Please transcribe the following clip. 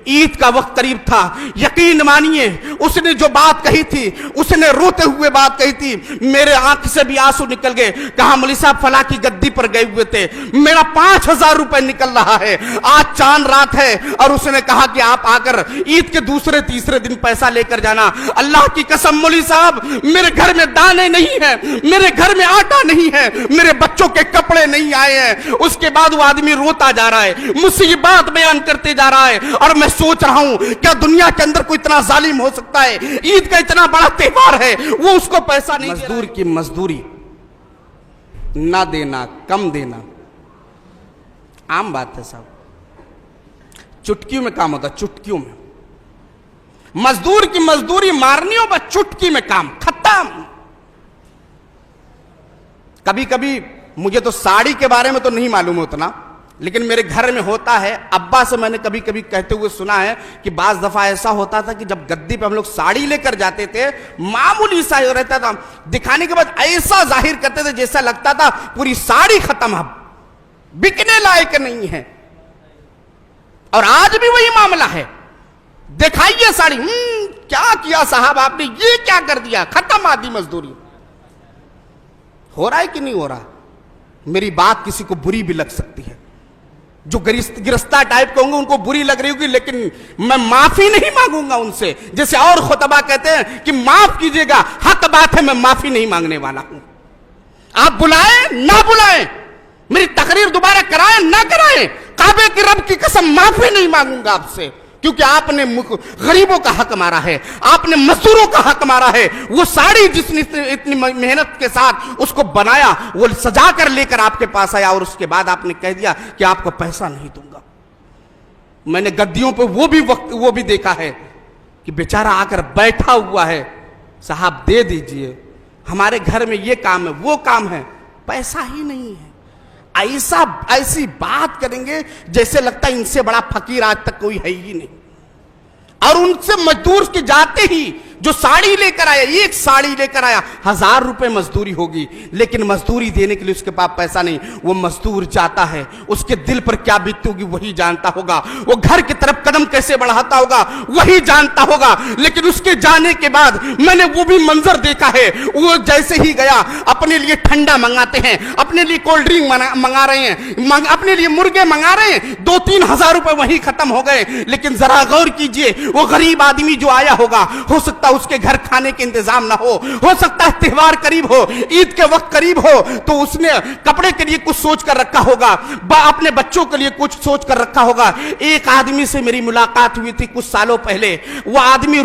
ईद का वक्त करीब था। यकीन मानिए उसने जो बात कही थी, उसने रोते हुए बात कही थी, मेरे आंख से भी आंसू निकल गए। कहा मौलवी साहब फला की गद्दी पर गए हुए थे, मेरा 5000 रुपए निकल रहा है, आज चांद रात है और उसने कहा कि आप आकर ईद के दूसरे तीसरे दिन पैसा लेकर जाना। अल्लाह की कसम मौलवी साहब, मेरे घर में दाने नहीं है, मेरे घर में आटा नहीं है, मेरे बच्चों के कपड़े नहीं आए हैं। उसके बाद वो आदमी रोता जा रहा है, मुझसे ये बात बयान करते जा रहा है और मैं सोच रहा हूं क्या दुनिया के अंदर कोई इतना जालिम हो सकता है? ईद का इतना बड़ा त्योहार है, वो उसको पैसा नहीं। मजदूर की मजदूरी ना देना, कम देना आम बात है साहब, चुटकियों में काम होता है, चुटकियों में। मजदूर की मजदूरी मारनी हो बस चुटकी में काम खत्म। कभी कभी मुझे तो साड़ी के बारे में तो नहीं मालूम उतना, लेकिन मेरे घर में होता है, अब्बा से मैंने कभी कभी कहते हुए सुना है कि बाज दफा ऐसा होता था कि जब गद्दी पे हम लोग साड़ी लेकर जाते थे, मामूली सा रहता था, दिखाने के बाद ऐसा जाहिर करते थे जैसा लगता था पूरी साड़ी खत्म, अब बिकने लायक नहीं है। और आज भी वही मामला है, दिखाइए साड़ी, क्या किया साहब आपने, ये क्या कर दिया, खत्म आधी मजदूरी। हो रहा है कि नहीं हो रहा? मेरी बात किसी को बुरी भी लग सकती है, जो गिरस्ता टाइप के होंगे उनको बुरी लग रही होगी, लेकिन मैं माफी नहीं मांगूंगा उनसे। जैसे और खुतबा कहते हैं कि माफ कीजिएगा, हक बात है, मैं माफी नहीं मांगने वाला हूं। आप बुलाएं ना बुलाएं, मेरी तकरीर दोबारा कराएं ना कराएं, काबे की रब की कसम माफी नहीं मांगूंगा आपसे, क्योंकि आपने गरीबों का हक मारा है, आपने मजदूरों का हक मारा है। वो साड़ी जिसने इतनी मेहनत के साथ उसको बनाया, वो सजा कर लेकर आपके पास आया और उसके बाद आपने कह दिया कि आपको पैसा नहीं दूंगा। मैंने गद्दियों पे वो भी देखा है कि बेचारा आकर बैठा हुआ है, साहब दे दीजिए, हमारे घर में ये काम है वो काम है, पैसा ही नहीं है। ऐसी बात करेंगे जैसे लगता है इनसे बड़ा फकीर आज तक कोई है ही नहीं। और उनसे मजदूर के जाते ही जो साड़ी लेकर आया, एक साड़ी लेकर आया, 1000 रुपए मजदूरी होगी, लेकिन मजदूरी देने के लिए उसके पास पैसा नहीं। वो मजदूर जाता है, उसके दिल पर क्या बीतती होगी वही जानता होगा, वो घर की तरफ कदम कैसे बढ़ाता होगा वही जानता होगा। लेकिन उसके जाने के बाद मैंने वो भी मंजर देखा है, वो जैसे ही गया अपने लिए ठंडा मंगाते हैं, अपने लिए कोल्ड ड्रिंक मंगा रहे हैं, अपने लिए मुर्गे मंगा रहे हैं, 2-3 हजार रुपए वही खत्म हो गए। लेकिन जरा गौर कीजिए, वो गरीब आदमी जो आया होगा, हो सकता उसके घर खाने के इंतजाम ना हो सकता है त्योहार करीब हो, ईद के वक्त करीब हो, तो उसने कपड़े के लिए कुछ सोच कर रखा होगा, अपने बच्चों के लिए कुछ सोच कर रखा होगा। एक आदमी से मेरी मुलाकात हुई थी कुछ सालों पहले, वो आदमी